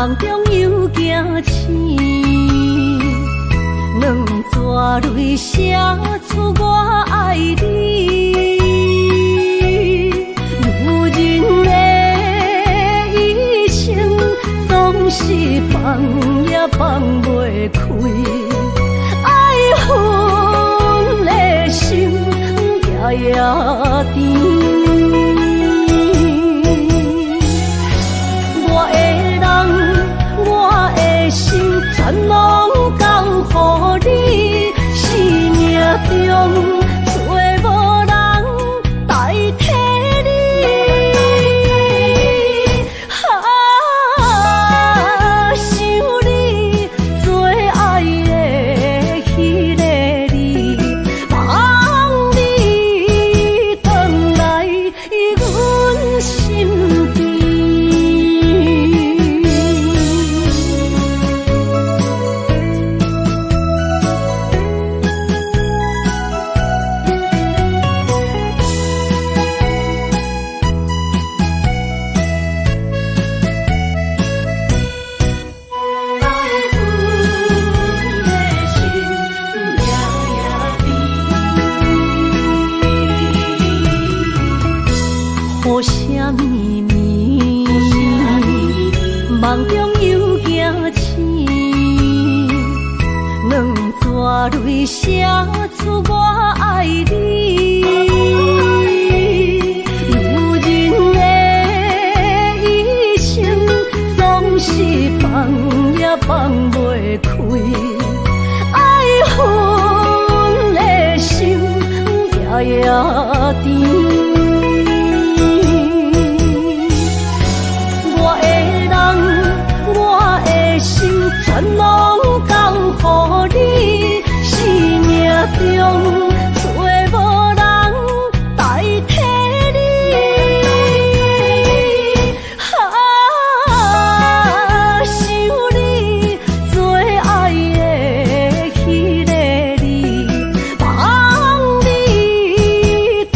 梦中又惊醒，两撮泪写出我爱你。女人的一生总是放也放袂开，爱恨的心夜夜甜。全拢交予你，生命中找无人代替你。想你最爱的迄个你，望你回来阮心边。梦中又惊醒，两撮泪写出我爱你。女人的一生总是放也放袂开，爱恨的心夜夜甜。全拢交予你，生命中找无人代替你。想你最爱的迄个你，望你回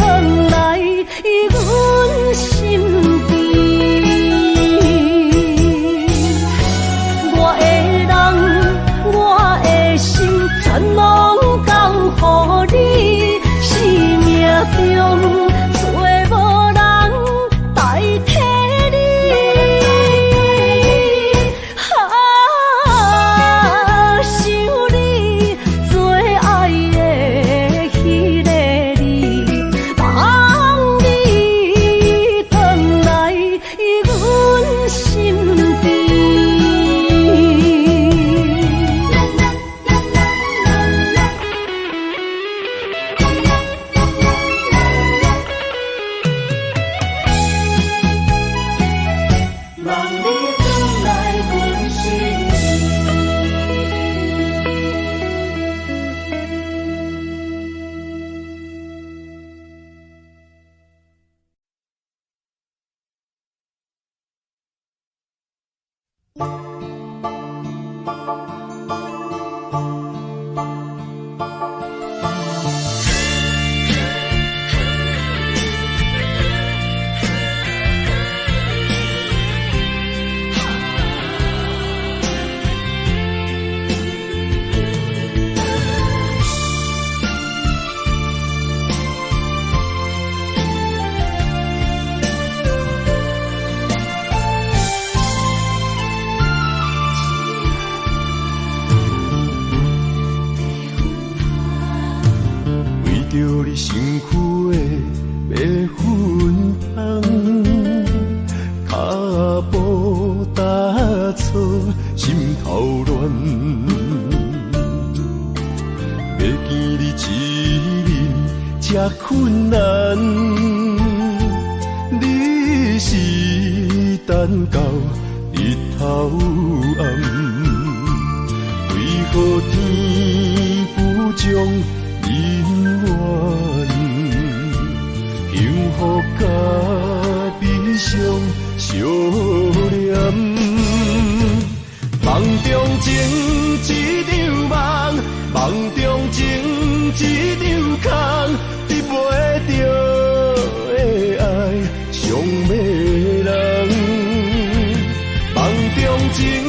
来阮心边。全拢交予你，生命中找无人代替你。想你最爱的迄个你，望你回来阮心边。着你身躯的白粉红，脚步踏错，心头乱。要见你一面这困难，你是等到日头暗，为何天不将？因缘，幸福甲悲伤相连，梦中情一场梦，梦中情一场空，得袂着的爱上迷人，梦中情。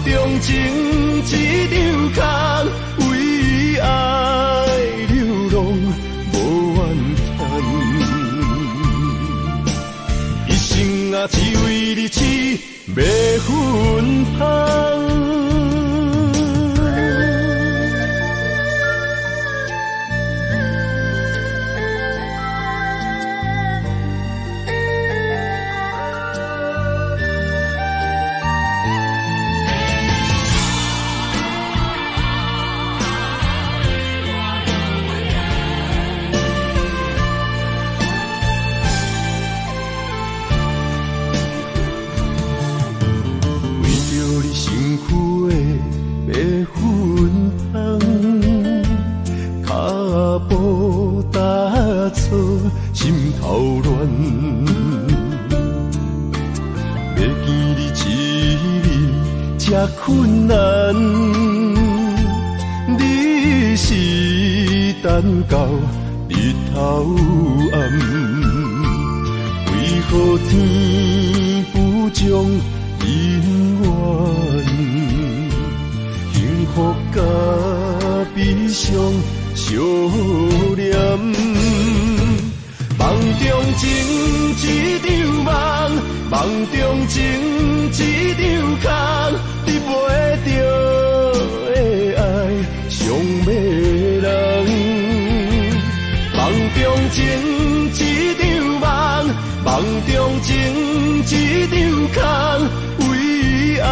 中情一场空，为爱流浪无怨叹。一生啊，只为你痴，要分芳。心头乱，要见你一面这困难，你是等到日头暗，为何天不将人怨？幸福甲悲伤相连。梦中情一场梦，梦中情一场空，你袂着的爱上迷人。梦中情一场梦，梦中情一场空，为爱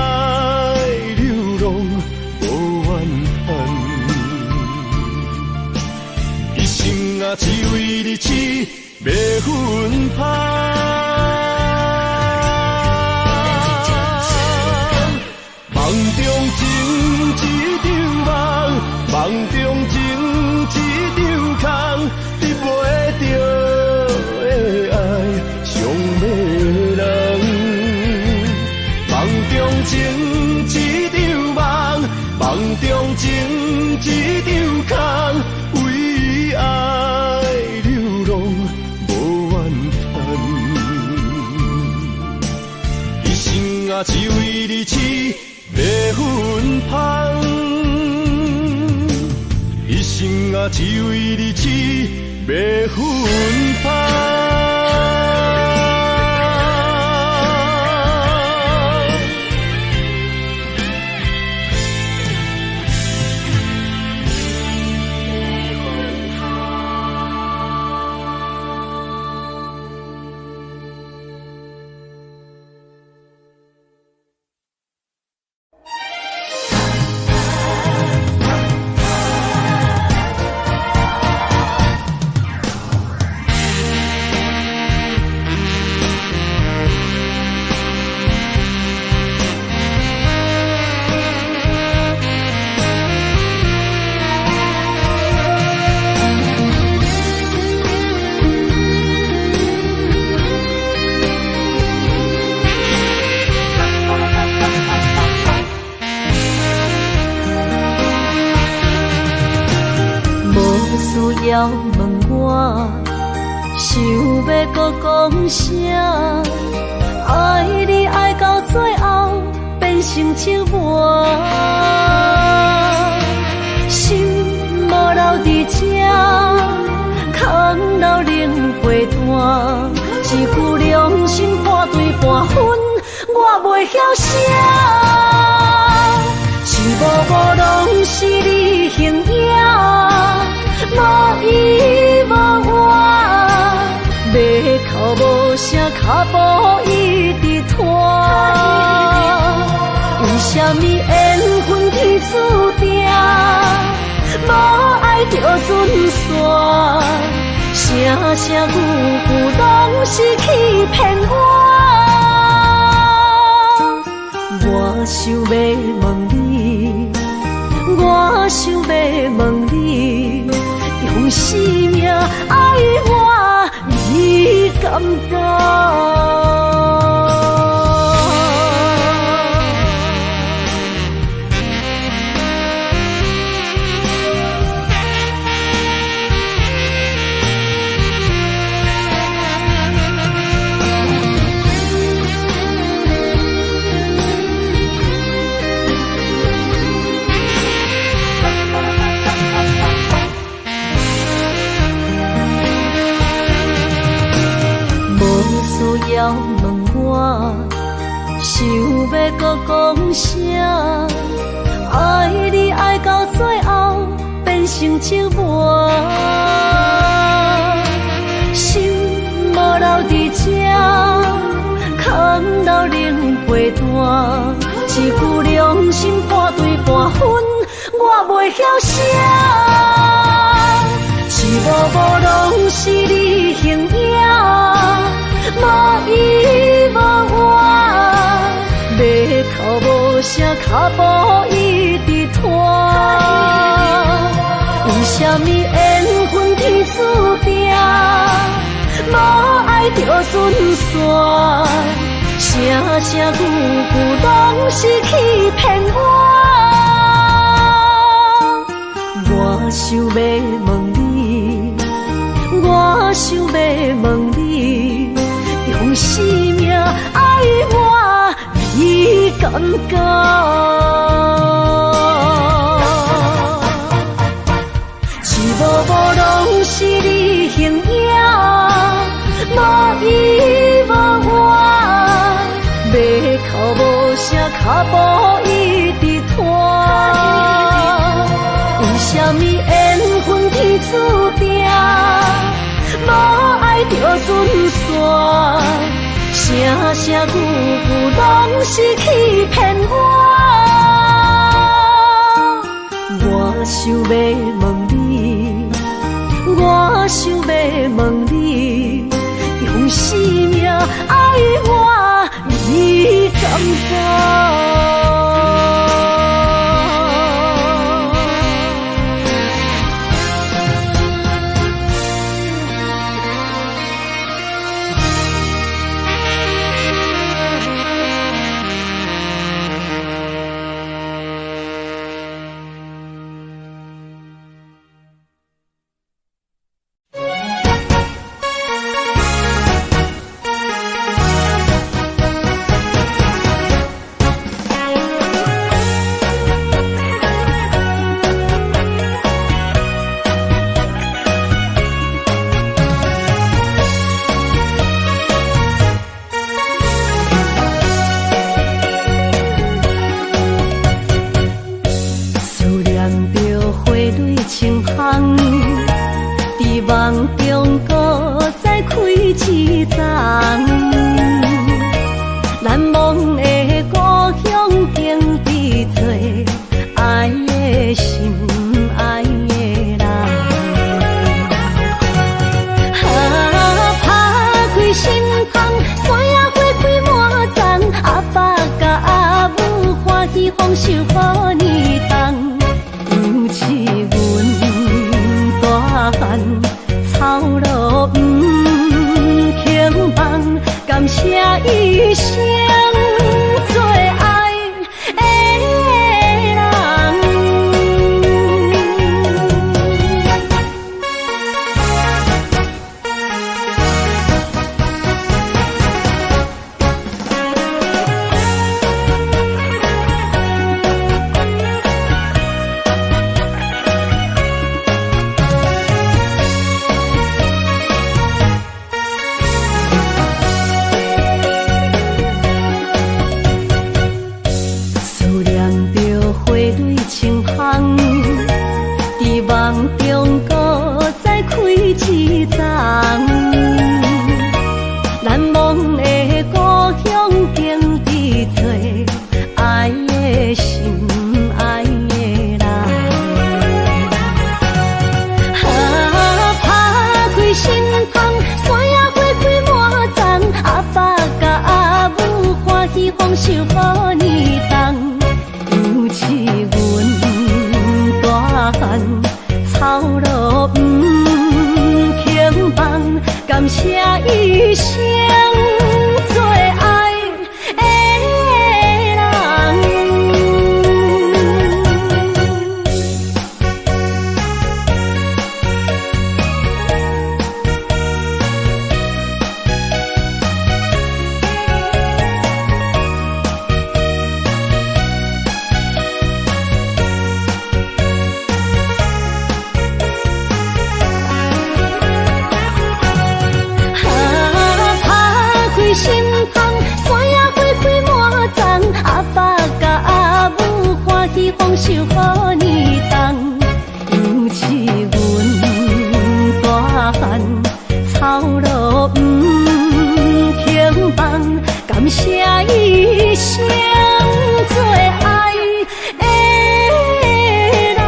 流浪无怨叹。一生啊，只为你痴。要分芳，梦中情一场梦，梦中情一场空，你袂着的爱上迷人。梦中情一场梦，梦中情一场空，为爱流浪。啊，只为你痴，要分芳。一生啊，只为你痴，要分芳。需要问我，想要搁讲啥？爱你爱到最后变成寂寞，心无留伫这，空留冷陪伴。一句良心半对半分，我袂晓写。一幕幕拢是你形影。无依无我，要哭无声，脚步一直拖。为什么缘分天注定，无爱就准线？声声句句拢是欺骗我。我想要问你，我想要问你。用生命爱我，你敢当？了问我，想要搁讲啥？爱你爱到最后变成寂寞，心无留伫这，空留冷陪伴。一句良心半对半分，我袂晓写。一幕幕拢是你形影，无依无我，要哭无声，脚步一直拖。为什么缘分天注定，无爱就准线？声声句句拢是欺骗我。我想要问你，我想要问你，用生命爱我，你敢一幕幕拢是你形影，无依无我，要哭无声，脚步一直拖。为什么缘分天注定，无爱就准线？声声句句拢是欺骗我。我想要问你，我想要问你，用生命爱我，你敢享受好年冬，尤其阮大汉操劳不轻放，感谢一生做爱的人。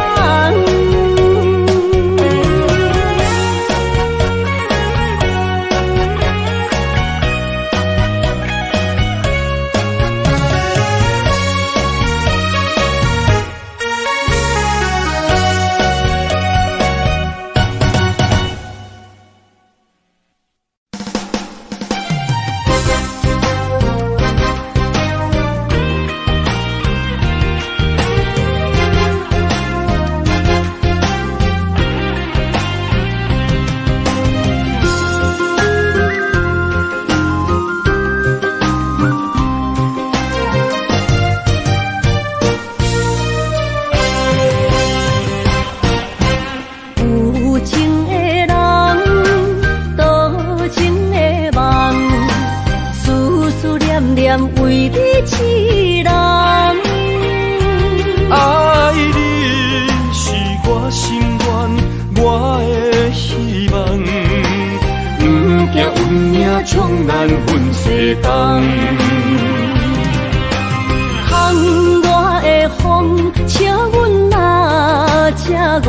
为你痴人，爱你是我心愿，我的希望。不惊运命冲咱分世间，窗外的风笑阮哪只戆，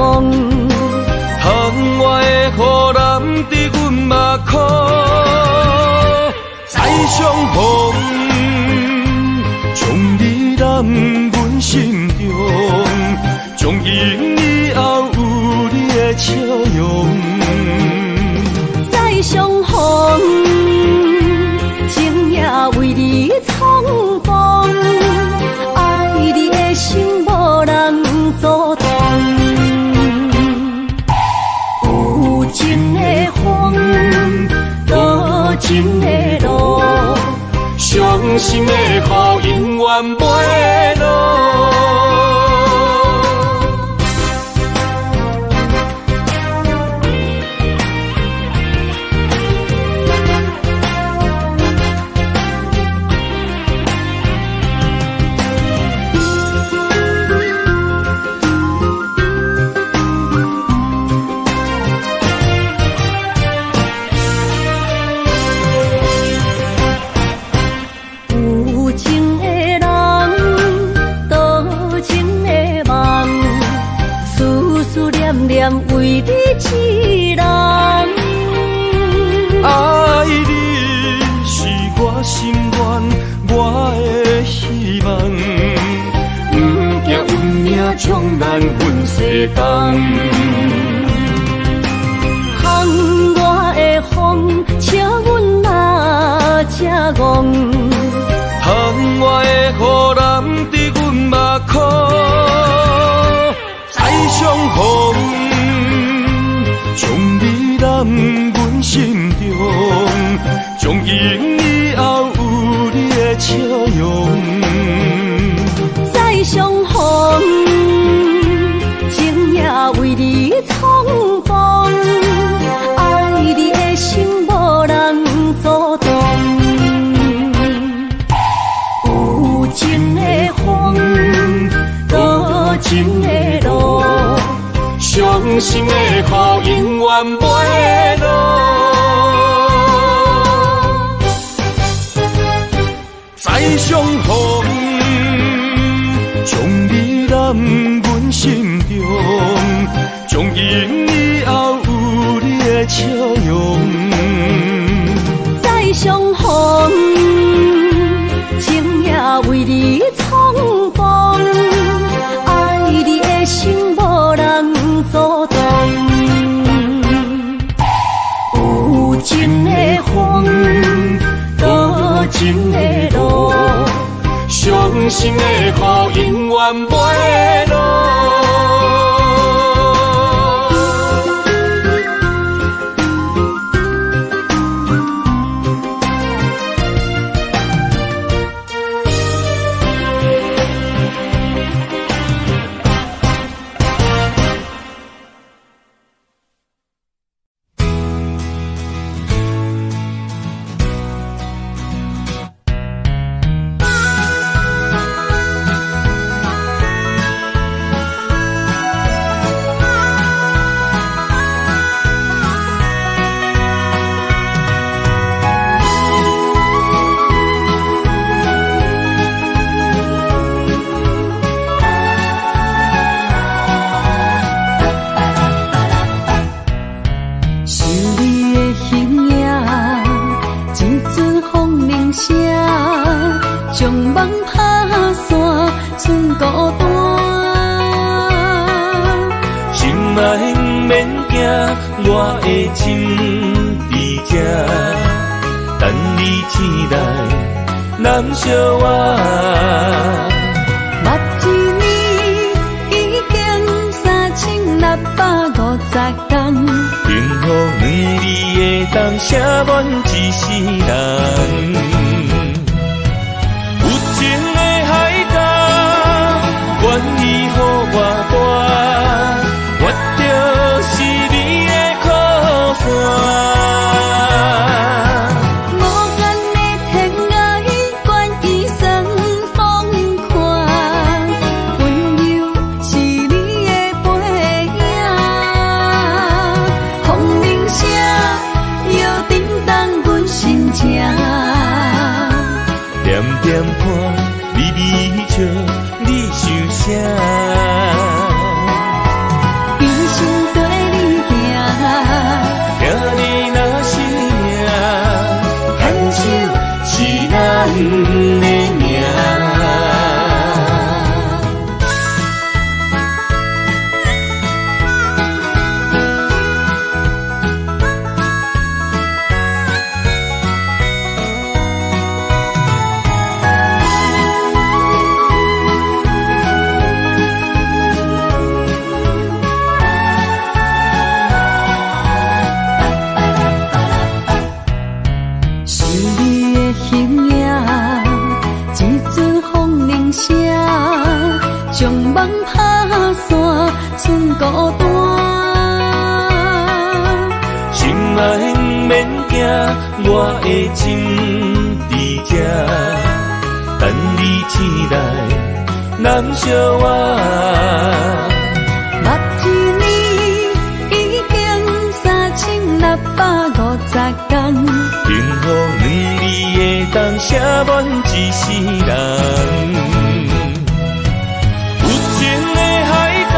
窗外的雨淋伫阮目眶，再相逢。将你揽阮心中，从今以后有你的笑容。再相逢，情也为你冲动，爱你的心无人阻挡。有情的风，多情的路。伤心的雨永远袂落。为你痴人，爱你是我心愿，我的希望。不惊运命冲咱分世间，窗外的风笑阮哪只戆，窗外的雨淋伫阮目眶，再相逢。将你揽阮心中，从今以后有你的笑容。再相逢，情也为你冲动，爱你的心无人阻挡。有情的风，多情的路。伤心的雨永远袂落，再相逢，将你揽阮心中，从今以后有你的笑容。再相逢，情也为你冲动，爱你的心无人阻挡。有情的风，多情的路，伤心的雨永远袂落。免惊，我的心伫这，等你醒来，难相偎。目一年已经3650天，幸福两字会当写满一世人。有情的海角，愿意予我跋，我就是你的靠山。无间的天涯，愿意算风看，温柔是你的背影。风铃声摇叮当阮心情，点点看，微微笑，你想啥？一生跟你行，听你若是命，牵手是咱的命。是你的形影，一阵风铃声，将梦拍散，剩孤单。心爱免惊，我的心伫这，等你醒来，难相偎。目一年已经3650天，幸福两字会当写满一世人。有情的海角，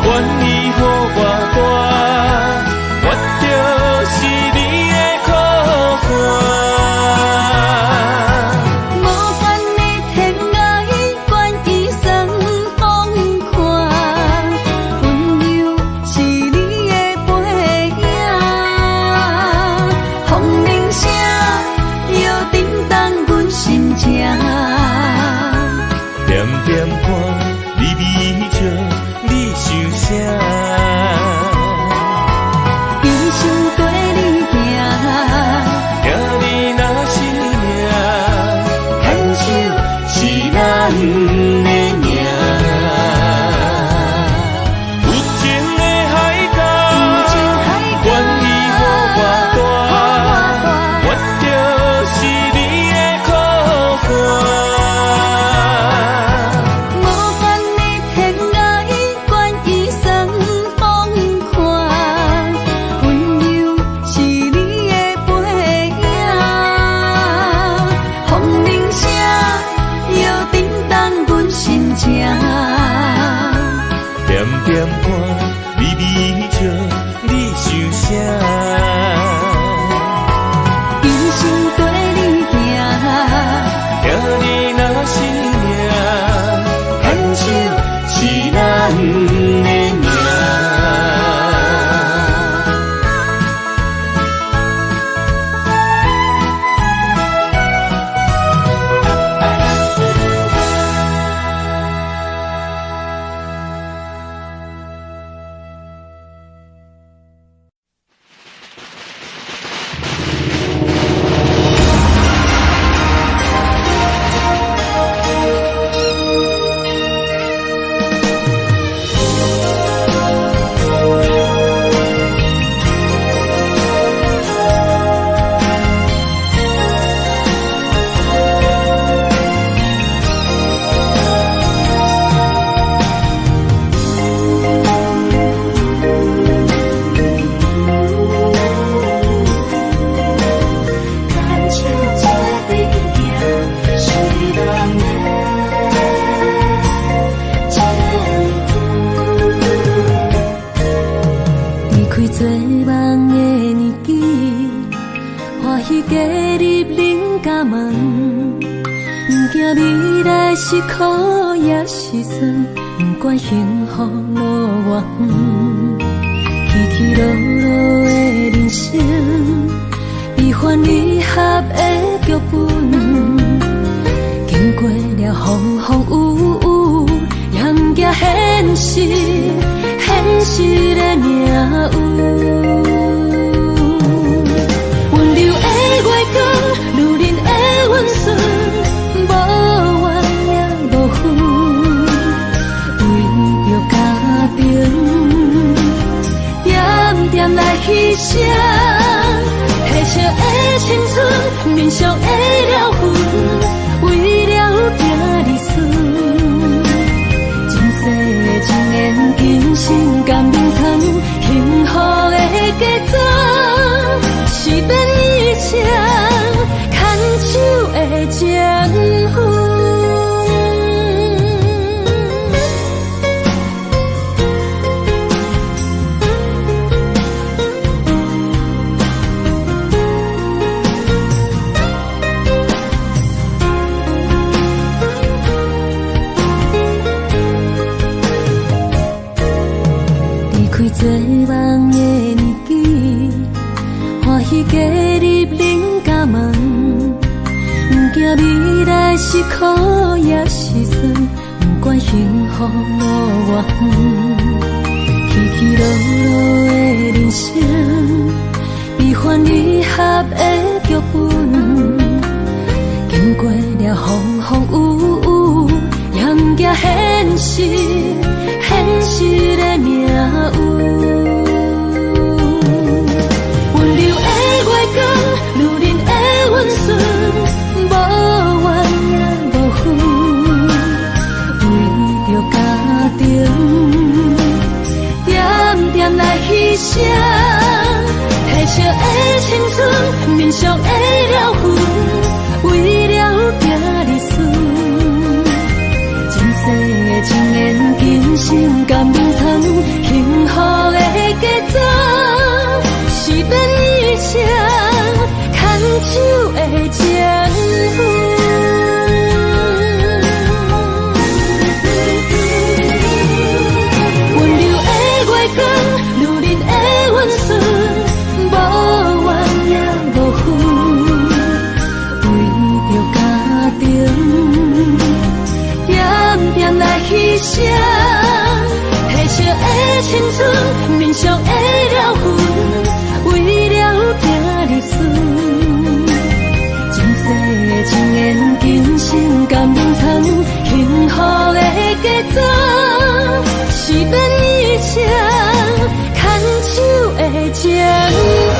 愿意予我跋，我就是你的靠山。无间的天涯，愿意算风看，温柔是你的背影。风铃声摇叮当阮心情，点点看，微微笑，你想啥？一生跟你行，听你若是命，牵手是咱的命。有情的海角，愿意予我跋，我就是你的靠山。无间的天涯，愿意算风看，温柔是你的背影。风铃声摇叮当阮心情，点点看，微微笑，你想啥？一生跟你行，听你若是命，牵手是咱的命。做梦的年纪，欢喜加入恁家门，不惊未来是苦也是酸，不管幸福路偌远。起起落落的人生，悲欢离合的剧本，经过了风风雨雨，严加现实，现实的命运。温柔的月光，女人的温顺，无怨也无分，为着家庭，点点来牺牲。褪色的青春，面上的了痕，为了拼日顺。前世情缘，今生甘眠藏，幸福的嫁妆，是变一场牵手的情分。做梦的年纪，欢喜加入恁家门，不惊未来是苦也是酸，不管幸福路偌远，起起落落的人生，悲欢离合的剧本，经过了风风雨雨，严加现实，现实的命运。温柔的月光，女人的温顺，无怨也无分，为着家庭，点点来牺牲。褪色的青春，面上的了痕，为了拼日顺。前世情缘，今生甘眠藏，幸福的嫁妆，是变一场牵手的情分。温柔的月光，女人的温顺，无怨也无分，为着家庭，点点来牺牲。褪色的青春，面上的了痕，为了拼日顺。前世情缘，今生甘眠藏，幸福的嫁妆，是变一场牵手的情分。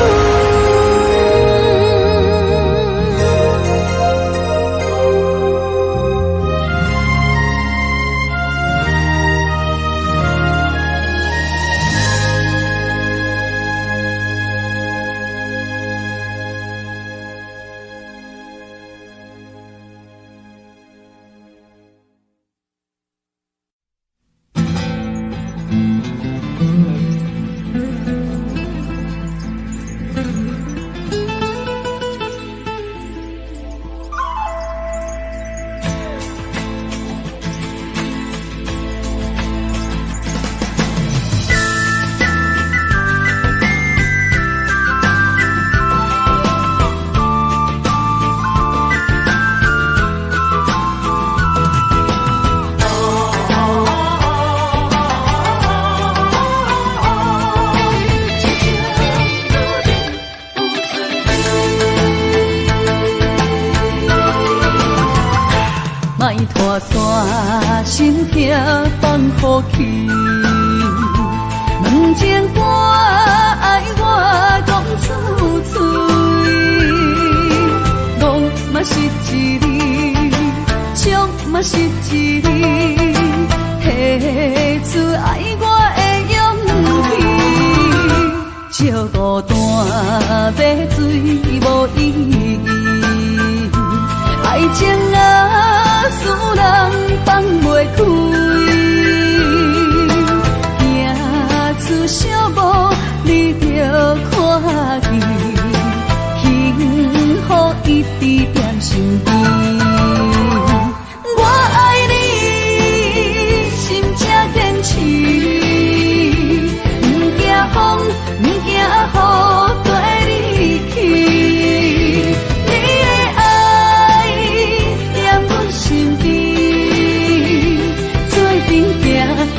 山心痛放乎去，问情歌爱我讲出嘴，梦嘛是一字，唱嘛是一字，提出爱我的勇气，照孤单要水无意义，爱情啊使人放袂开，行出小步你着看见，幸福一直踮身边。我爱你，心正坚持，不惊风好跟你去。你的爱踮阮身边，做阵行，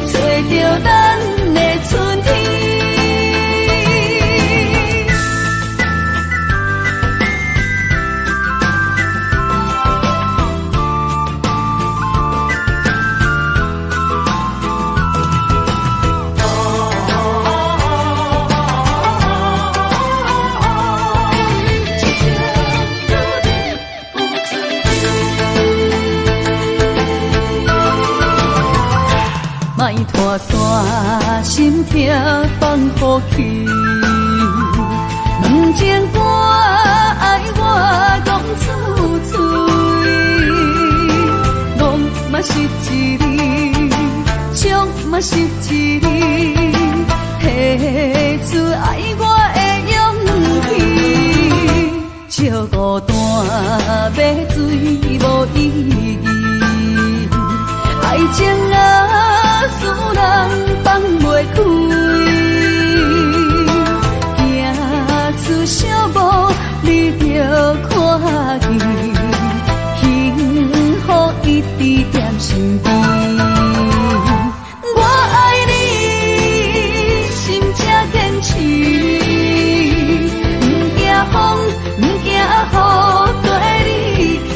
找着咱的春天。莫拖山，心痛放予去。两情歌爱我讲出嘴，梦嘛是一字，唱嘛是一字，系出爱我的勇气。笑孤单要水无意义，爱情啊。使人放袂开，行出小步，你着看见，幸福一直踮身边。我爱你，心才坚持，不惊风，不惊雨，跟你去。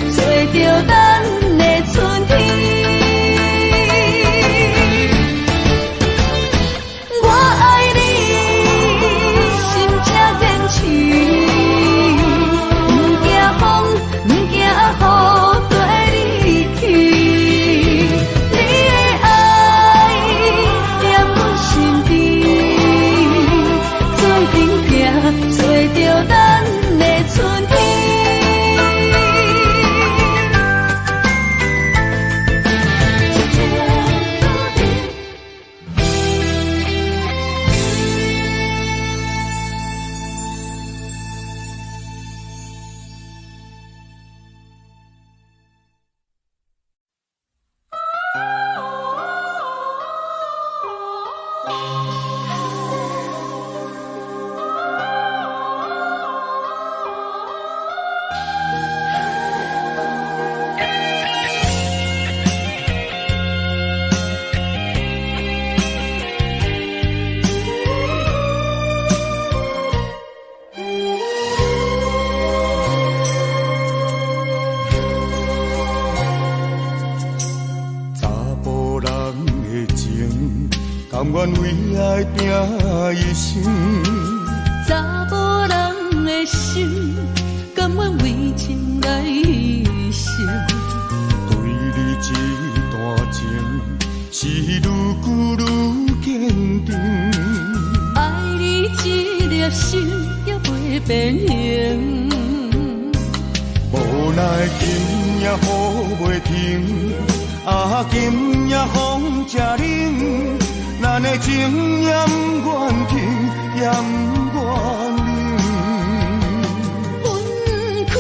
找着咱的春天，我爱你，心才坚持，不惊风，不惊雨，跟你去。你的爱踮阮身边，做阵行，找着咱的春天。甘愿为爱拼一生，查某人的心，甘愿为情来牺牲。对你这段情，是愈久愈坚定。爱你这粒心也袂变形，无奈今夜雨袂停，啊今夜风才冷。咱的情也不愿停，也不愿冷。分开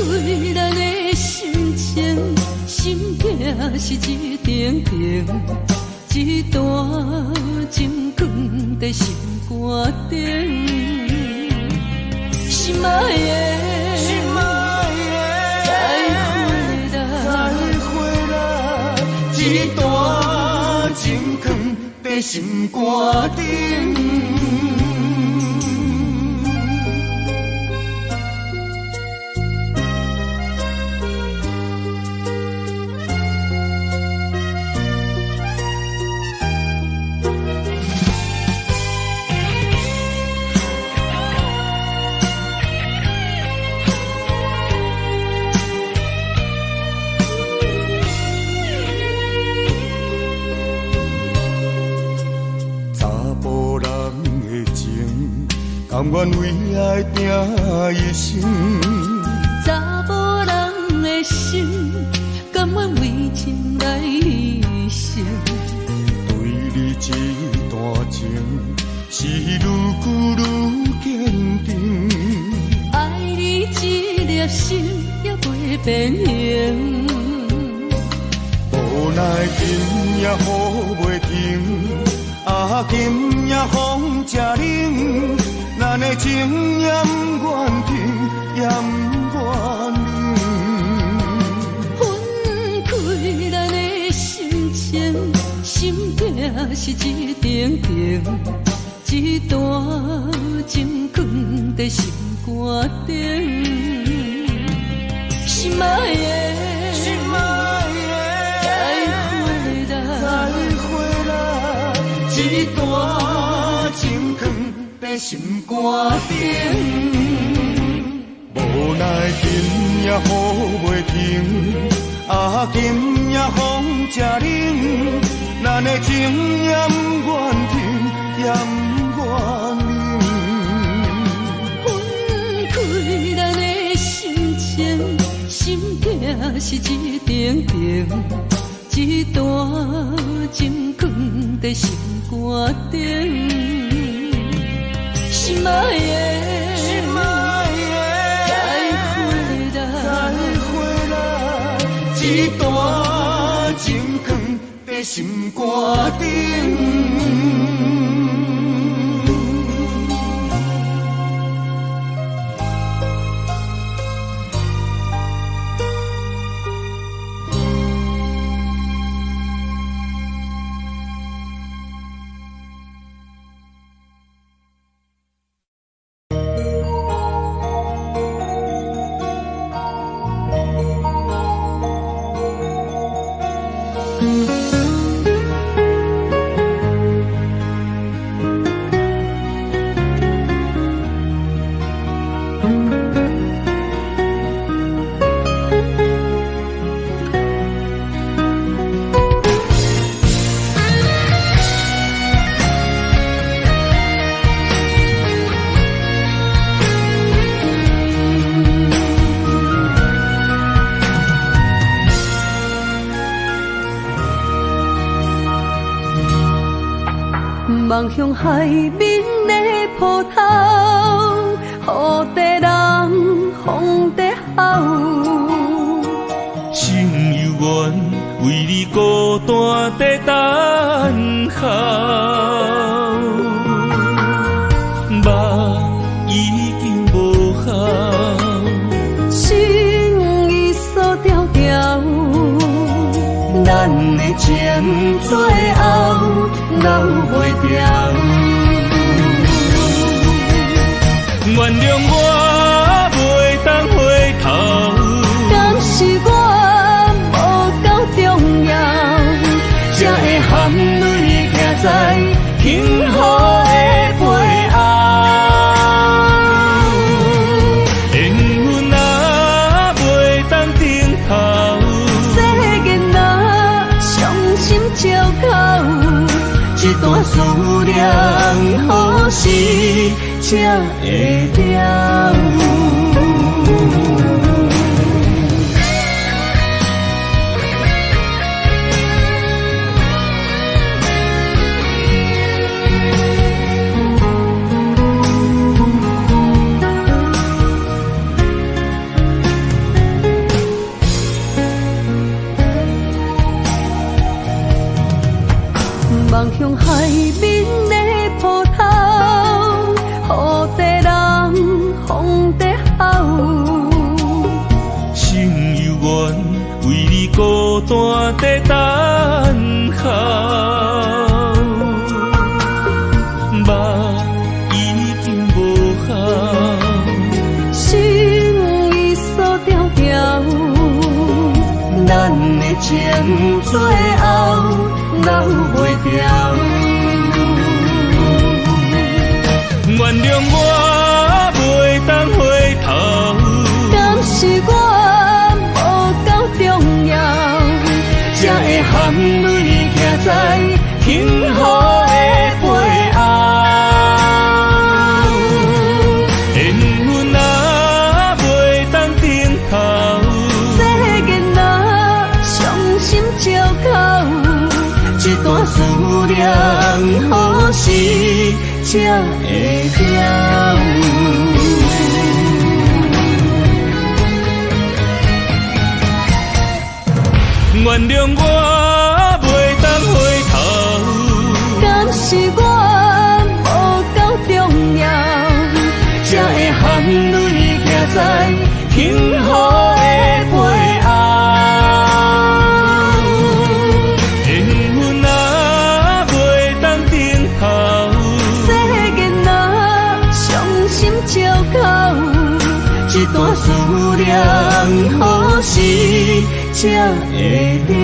咱的心情，心痛是一定定，一段情放在心肝顶。心爱的，再回来，一段情放在心肝顶。甘愿为爱拼一生，查某人的心，甘愿为情来牺牲。对你这段情，是愈久愈坚定。爱你这粒心也袂变形，奈今夜雨袂停，啊，今夜风正冷，咱的情也不愿停，也不愿冷。分开咱的心情，心痛是一定定，一段情放在心肝顶。心爱的，心爱的，再回来，一段情放在心肝顶。无奈今夜雨袂停，啊，今夜风正冷，咱的情也不愿停，也不愿冷。分开咱的心情，心痛是一定定，一段情放在心肝顶。心爱的，心爱的，再回来，一段情放在心肝顶。望向海面的波涛，雨地人，风地好。心犹原为你孤单在等候，目已经无效，心已锁条条，咱的情最后留袂掉。原谅我袂当回头，敢是我无够重要，才会含泪行在幸福的背后。缘分啊，袂当回头，世间啊，伤心借口。一段思念，何时才会了？望向海面的波涛，雨地人，风地好。心犹原为你孤单在等候，目已经无效，心已锁条条，咱的情最后留袂掉。原谅我袂当回头，敢是我无够重要，才会含泪行在幸福的背后。缘分啊，袂当回头，世间啊，伤心借口。一段思念，何时才会了？原谅我当回头。敢是我无够重要，才会含泪行在幸福的背后。缘分啊，袂当等候。世间啊，伤心借口，一段思念，何时才会了？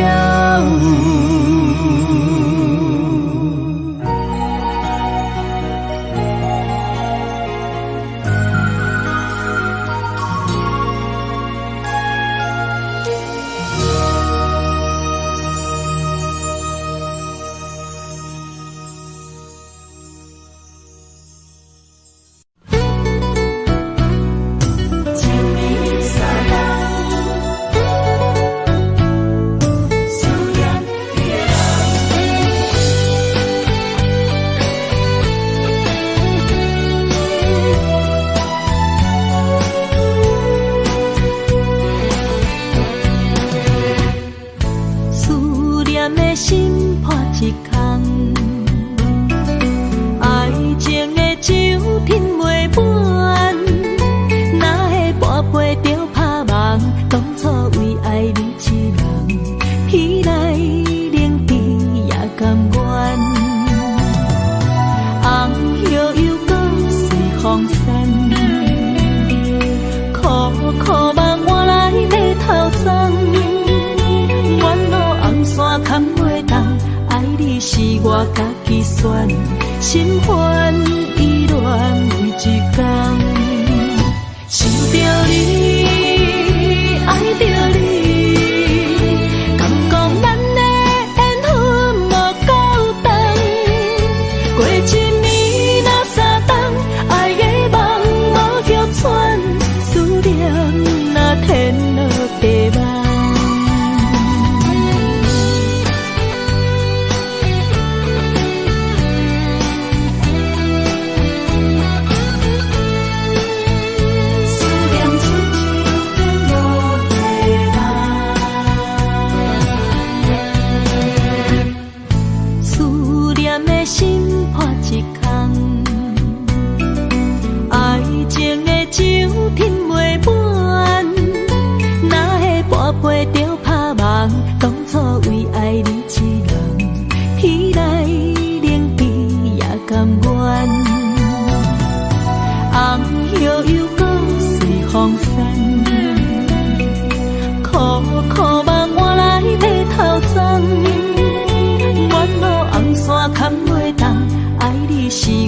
我家己选，心烦意乱为一天，想着你，爱着你，敢讲咱的缘分无够长，过一年若三冬，爱的梦无叫喘，思念若天落地网。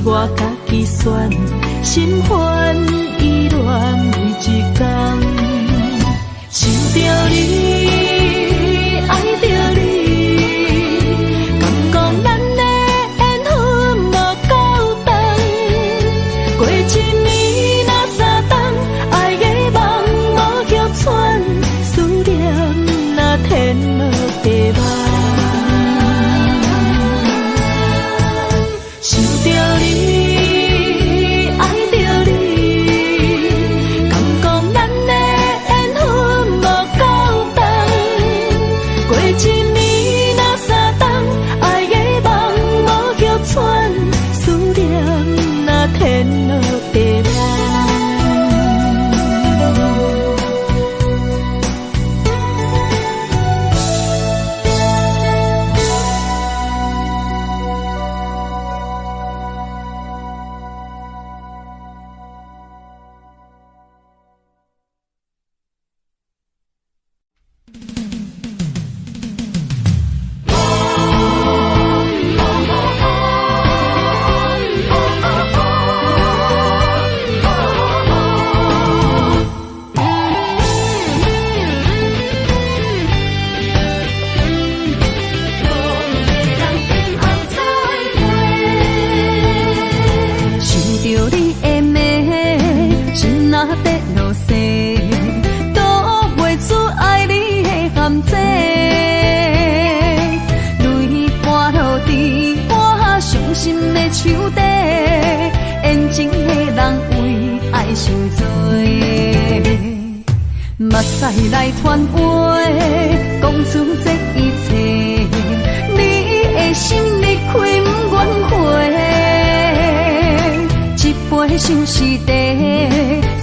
我家己选，心烦意乱为一天，想着你，爱着你，敢讲咱的缘分无够长，过一年若三冬，爱的梦无叫喘，思念若天落地网。目屎来传话，讲出这一切，你想是地，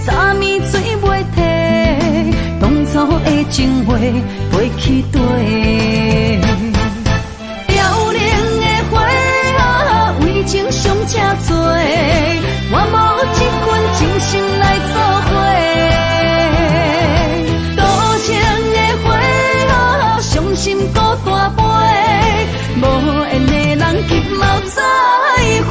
啥物水袂摕，当初的情话飞去地。凋零的花啊，为情伤这多，我无一份真心来做伙。多情的花啊，伤心孤大杯，无缘的人急mau再会。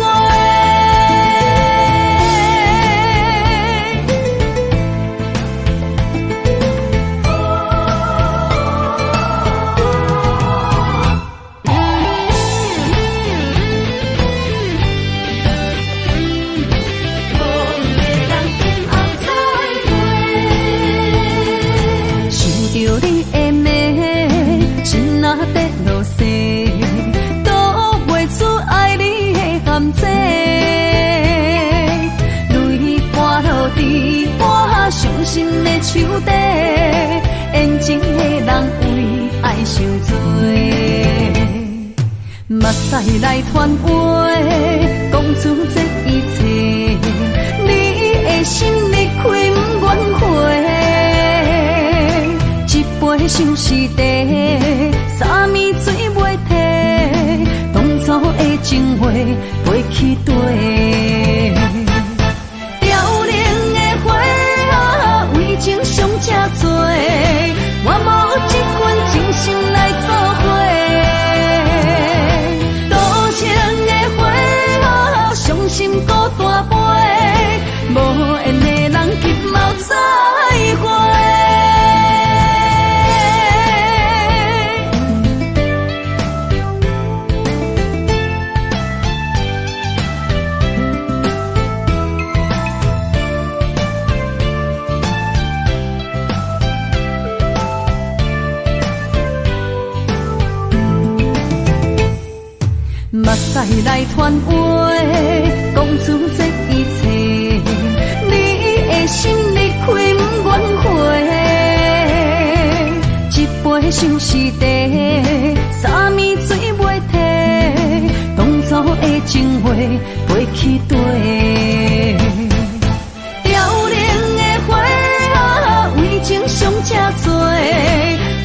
伤心的手底，缘情的人为爱受罪，目屎来传话，讲出这一切。你的心你开不愿回，一杯想是地，啥物水袂摕，当初的情话飞去地。情伤这多，我无一份真心来做伙。多情的花啊，伤心孤大杯，无缘的人急mau再会。目屎来传话，讲出这一切。你的心你开不愿回，一杯想是地，啥物水袂摕，当初的情话飞去地。凋零的花啊，为情伤这多，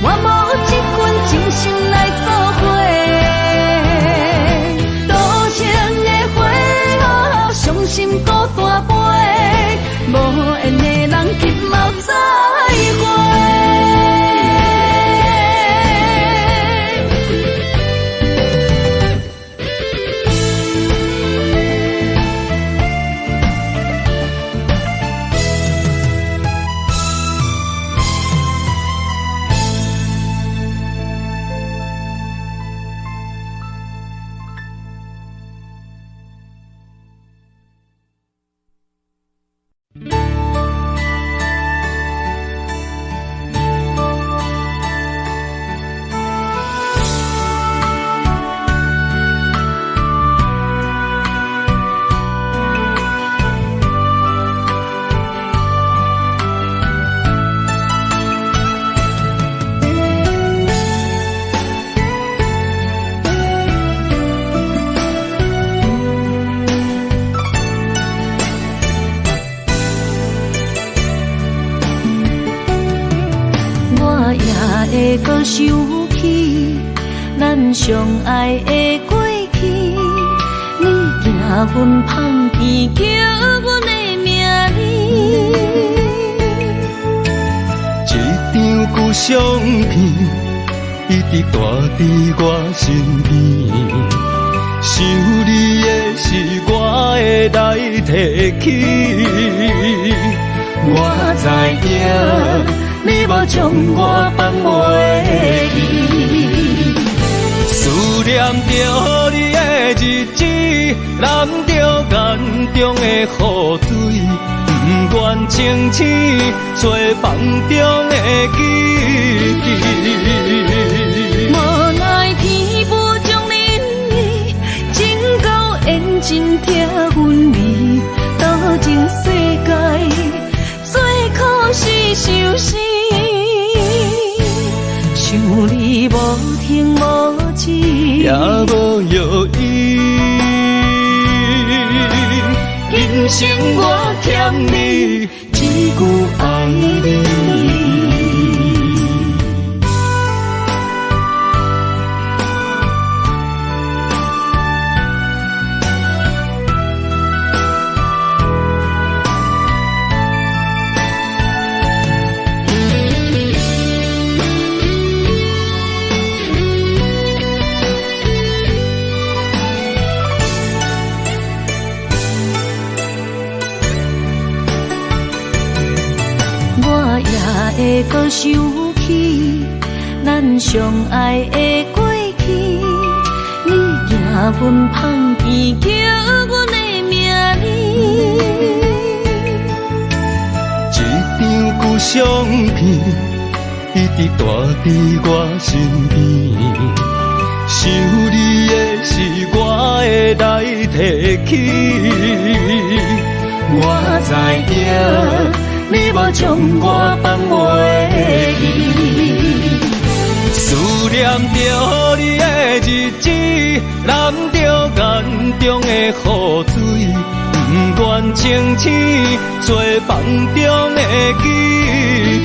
我无一份真心来做伙。伤心孤大杯，无缘的人急mau再会。会搁想起咱相爱的过去，你行阮旁边叫阮的名字，一张旧相片一直带伫我身边，想你的是我会来提起，我知影你无将我放袂记，思念着你的日子，淋着眼中的雨水，不愿清醒做梦中的记忆。无奈天无将恁的情到缘尽听阮味，多情世界最可是受死。想你无停无止，也无药医，因今生我欠你一句爱你。会搁想起咱相爱的过去，你行阮旁边叫阮的名字，一张旧相片一直带伫我身边，想你的是我会来提起，我知影。你无将我放袂记，思念着你的日子，淋着眼中的雨水，不愿清醒做梦中的记忆。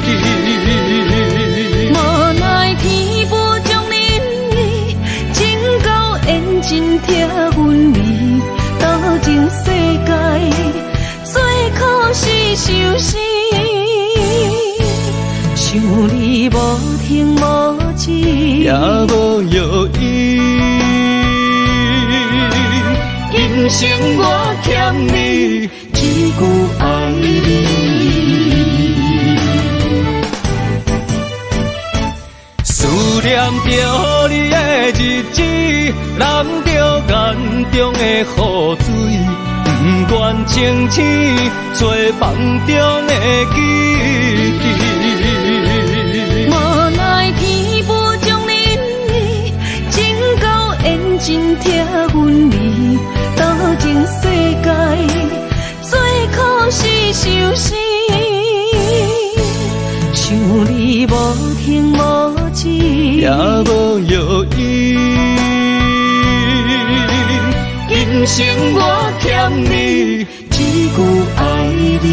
无奈天无将恁意，情到缘尽拆阮离，到情世界最可是相思。想你无停无止，也无药医。今生我欠你一句爱你，思念着你的日子，淋着眼中的雨水，不愿清醒做梦中的记忆。无奈天无将恁意，情到缘尽拆阮离，到情世界最可是相思。想你无停无止，也无药医。今生我欠你一句爱你。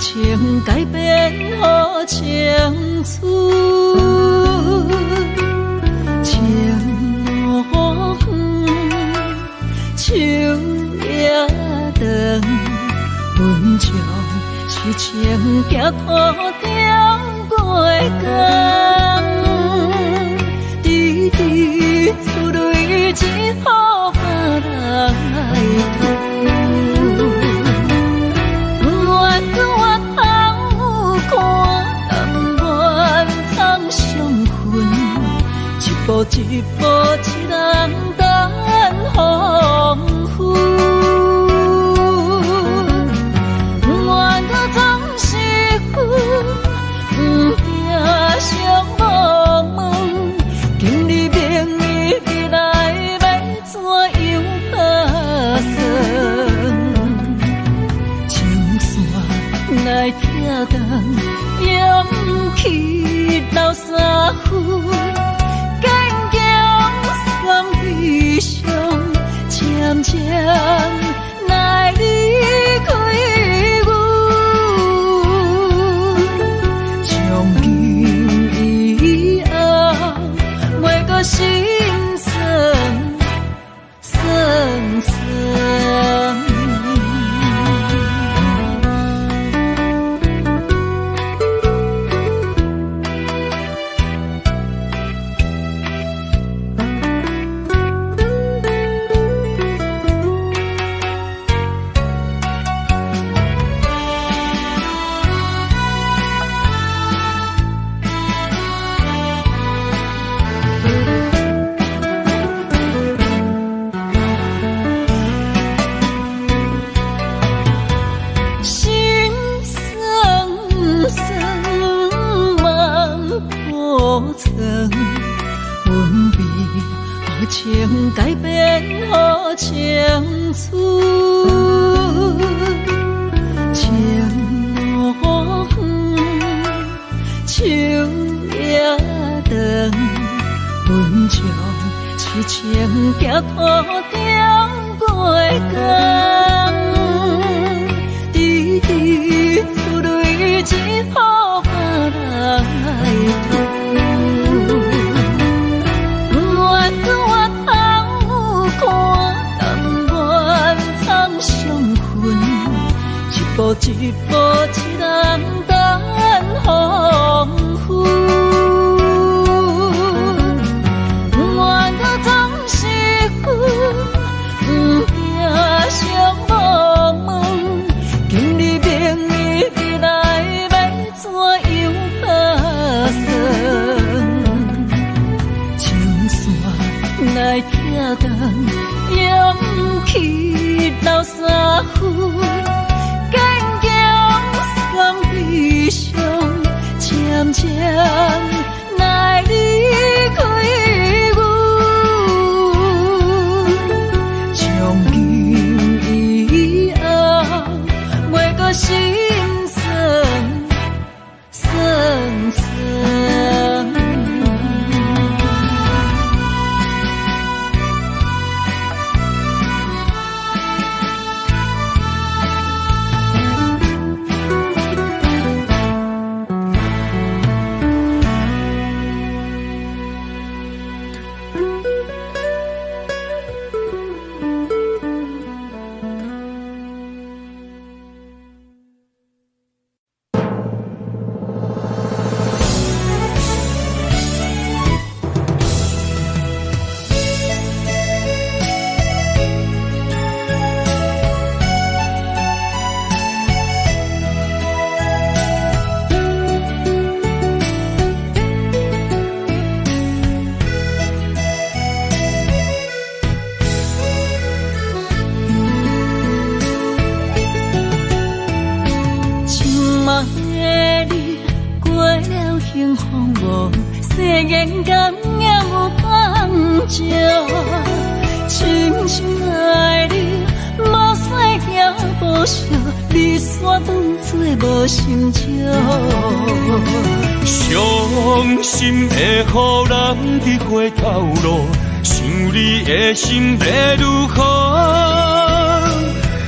情改变好情绪，情路远，树也长，阮将痴情行土中过江，滴滴出泪只好别人来吐。一步一步，一人等风雨，愿搁总是阮，拼相茫茫，今日明日未来要怎样打算？情线来跳动，勇气留三分。悲伤渐渐来离开阮，从今以后袂搁心酸，酸酸。藏，阮为何情改变予情绪？情路远，手也长，阮将痴情行途中过江，滴滴出泪只好别人来吐。愿我头看甘愿惨相分，一步一步一人等黄昏。相茫茫，今日明日未来要怎样打算？情线来拆断，勇气留三分，坚强甘悲伤，渐渐来离开。心酸，酸酸。伤心会予人伫回头路，想你的心要如何？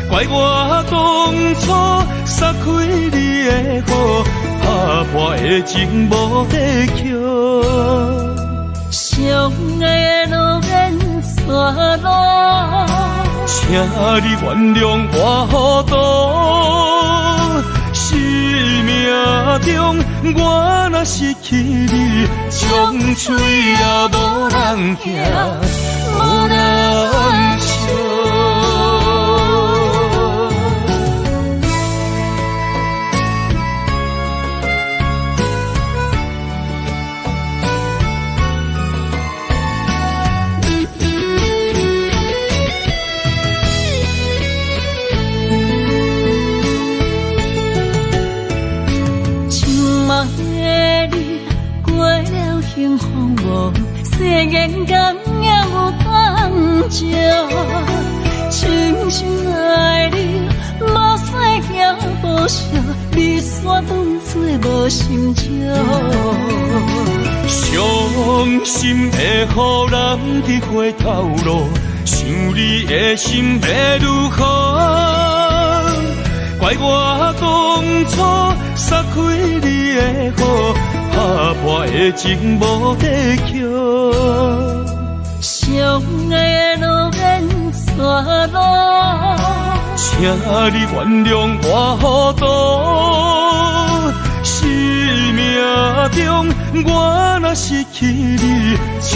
怪我当初撒开你的好，打破的情无地桥。相爱的路缘错路，请你原谅我糊涂。生命中我若失去你，将嘴也无人听，无人笑。世间甘也有当照，深深爱你，无使行无笑，你煞当作无心照。伤心会予人伫回头路，想你的心要如何？怪我当初撒开你的好，打破的情无地桥。相爱的路缘错路，请你原谅我糊涂。生命中我若失去你，将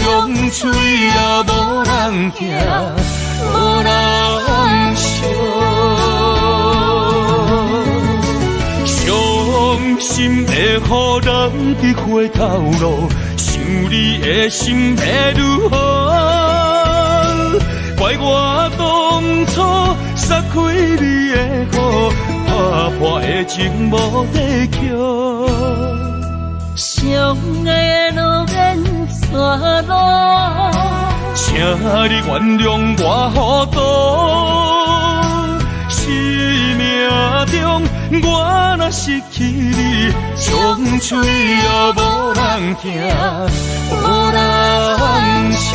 嘴也无人听，无人笑。伤心会予人伫回头路，想你的心要如何？怪我当初撒开你的好，打破的情无地桥。相爱的路缘路。请你原谅我糊涂，生命中我若失去你，将嘴也无人听，无人笑。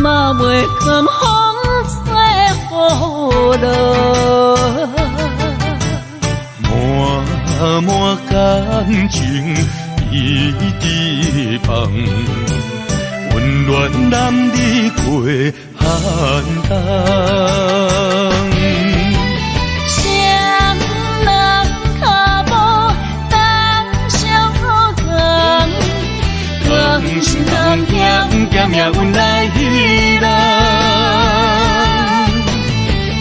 嘛袂甘风吹雨落，满满感情一直放，温暖男儿过寒冬。谁人脚步当小扛，扛心甘咸咸命运来彼人。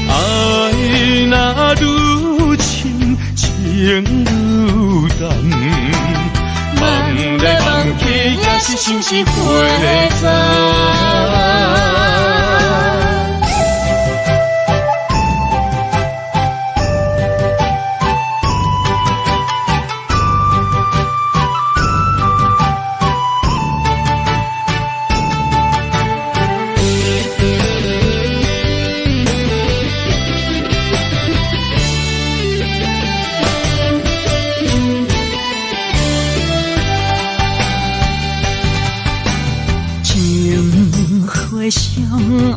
爱若愈深，情愈重。梦来梦去，也是心是花丛。上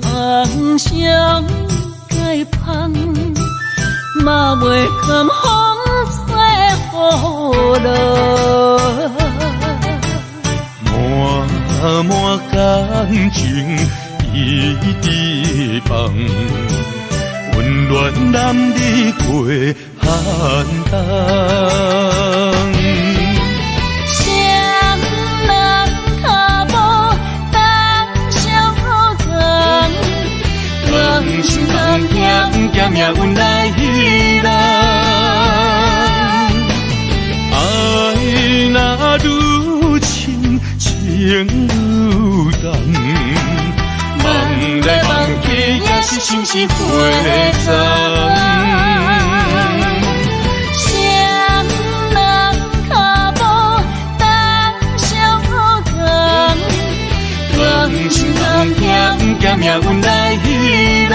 红上解放，嘛袂甘风吹雨落。满满感情一直放，温暖男儿过寒冬。心甘咸咸命运来彼人，爱若愈深，情愈重。梦来梦去，也是心是花丛。谁人脚步当小扛，扛心甘咸咸命运来彼人。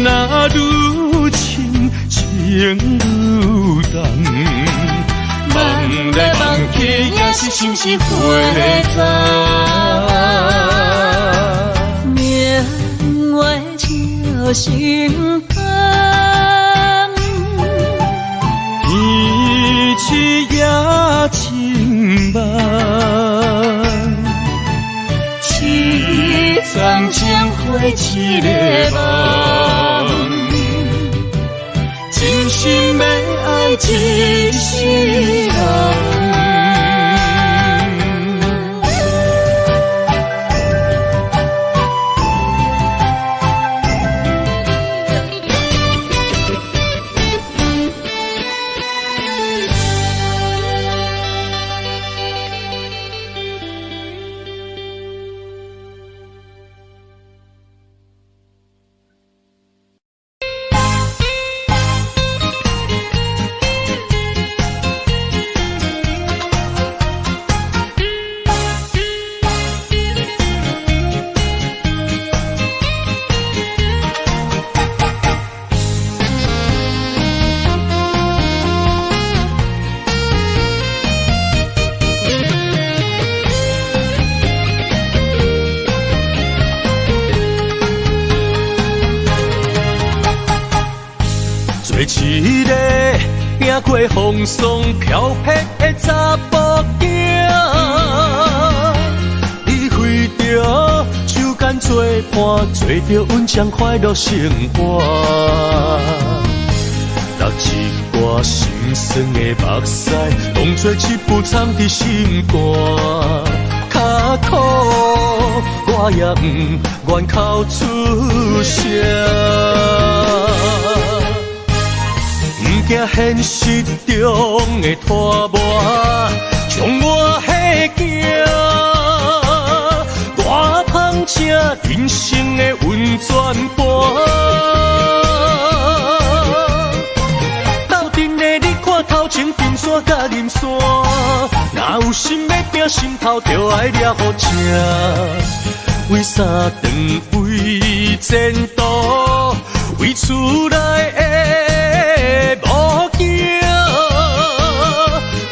若愈深，情愈重。梦来梦去，也是心是花丛。命运笑心肠，天气也真慢。残将花一个梦，真心要爱一世人。做一个行过风霜飘泊的查甫囝，伊为着手间做伴，做着稳将快乐生活。落一挂心酸的目屎，当作一副藏伫心肝。较苦，我也不愿口出声。不惊现实中的拖磨，将我迄惊。大芳正人生的温泉伴。头前冰山甲银山，若有心要拼，心头就爱抓好正。为三顿，为前途，为厝内的某囝，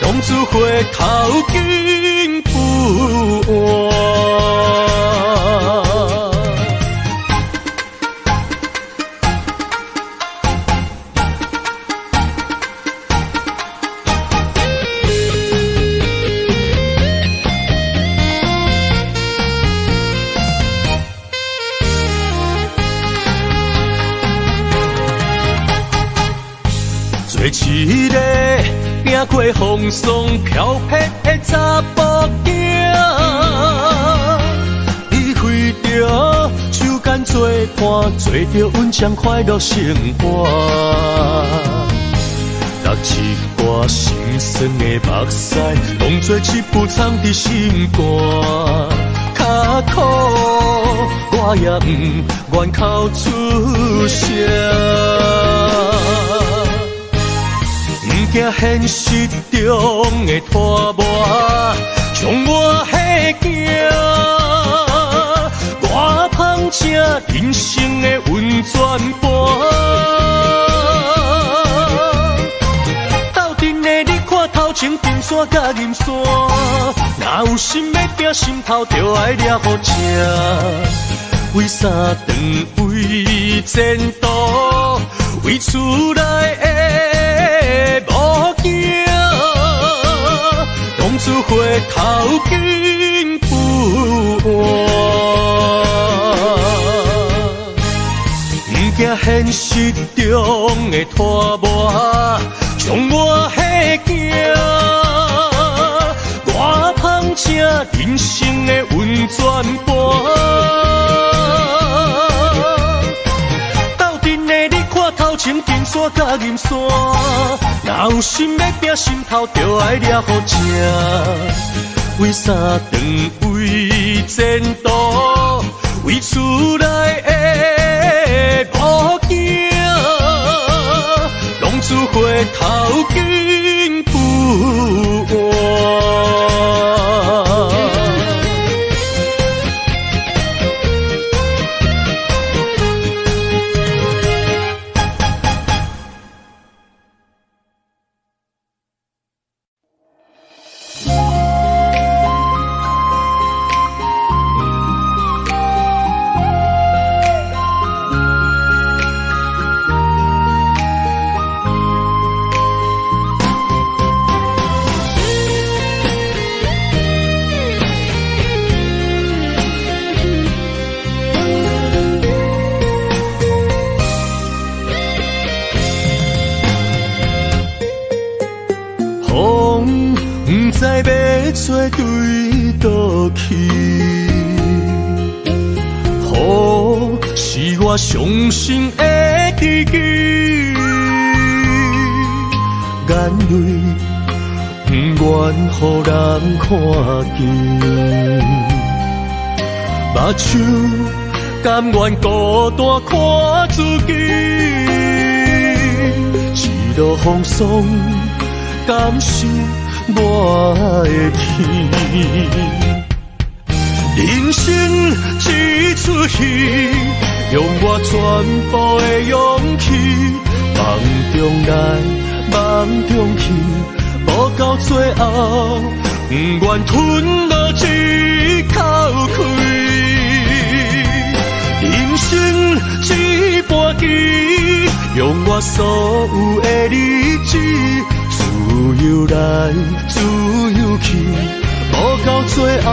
当作回头金不换。做一个行过风霜飘泊的查甫囝，伊为着手间做伴，做着稳将快乐生活。落一挂心酸的目屎，当作一副藏伫心肝。较苦，我也不愿口出声。不惊现实中的拖磨，将我迄惊。大芳正人生的温泉伴。斗阵的你看头前冰山甲银山，若有心要拼，心头就爱抓好正。为三顿，为前途，为厝内的某囝，当作回头金不换。不惊现实中的拖磨，将我迄惊。大芳正人生的温泉伴。头前冰山甲银山，若有心要拼，心头就爱抓好正。为三顿，为前途，为厝内的某囝，当作回头金不换。不知要找对倒去，雨是我伤心的知己，眼泪不愿予人看见，目睭甘愿孤单看自己，一路风霜甘是我的天，人生一出戏，用我全部的勇气，梦中来，梦中去，无到最后，不愿吞落一口气。人生一盘棋，用我所有的理智，自由来，自由去，无到最后，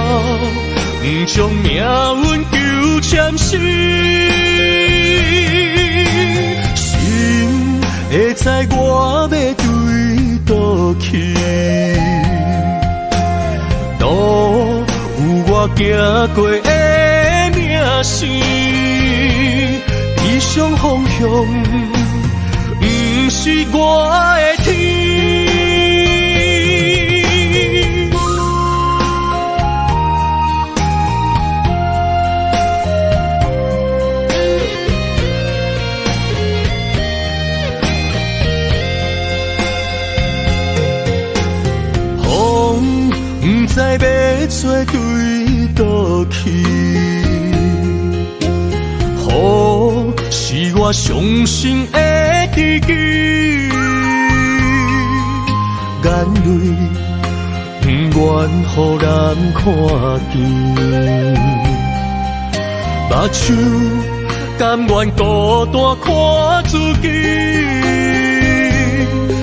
不将命运纠缠死。心会知我要对倒去，路有我行过的名声，理想方向不是我的天。不知要做对倒去，雨是我伤心的知己，眼泪不愿予人看见，目睭甘愿孤单看自己，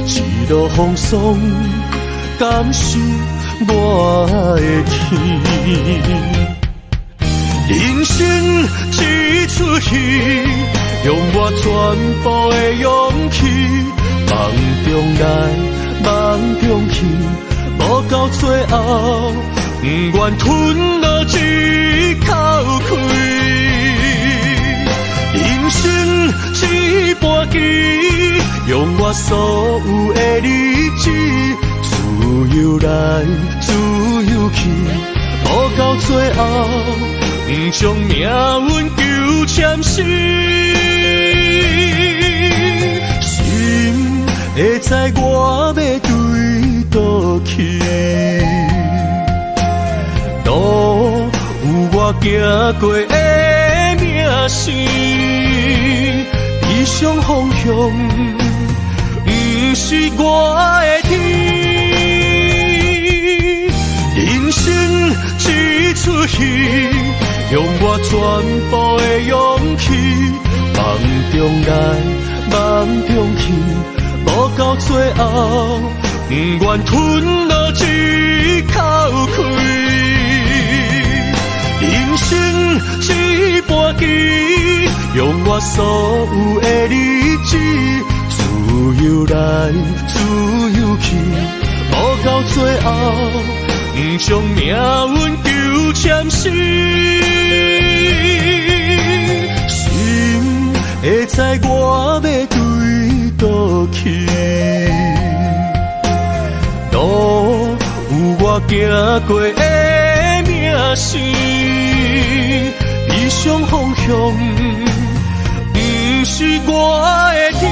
一路风霜，甘是我的天。人生一出戏，用我全部的勇气，梦中来，梦中去，无到最后，不愿吞落一口气。人生一盘棋，用我所有的理智，自由来，自由去，无到最后，不将命运纠缠死。心会知我要对倒去，路有我行过的名声，理想方向不是我的天。人生一出戏，用我全部的勇气，梦中来，梦中去，无到最后，不愿吞落一口气。人生一盘棋，用我所有的理智，自由来，自由去，无到最后，不将命运纠缠死。心会知我要对倒去，路有我行过的名声，理想方向不是我的天。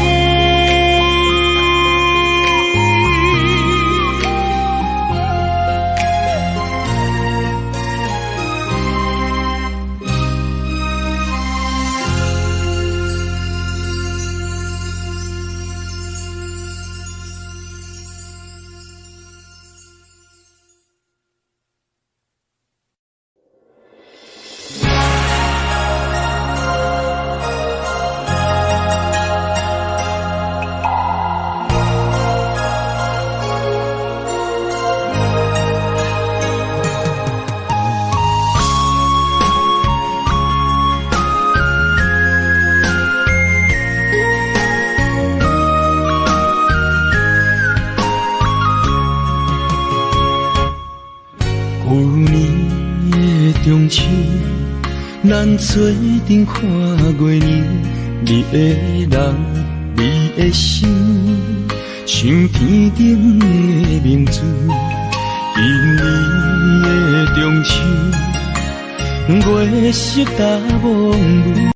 咱做阵看过年，你的人，你的心，像天顶的明珠，因你的钟情，月色大蒙雾，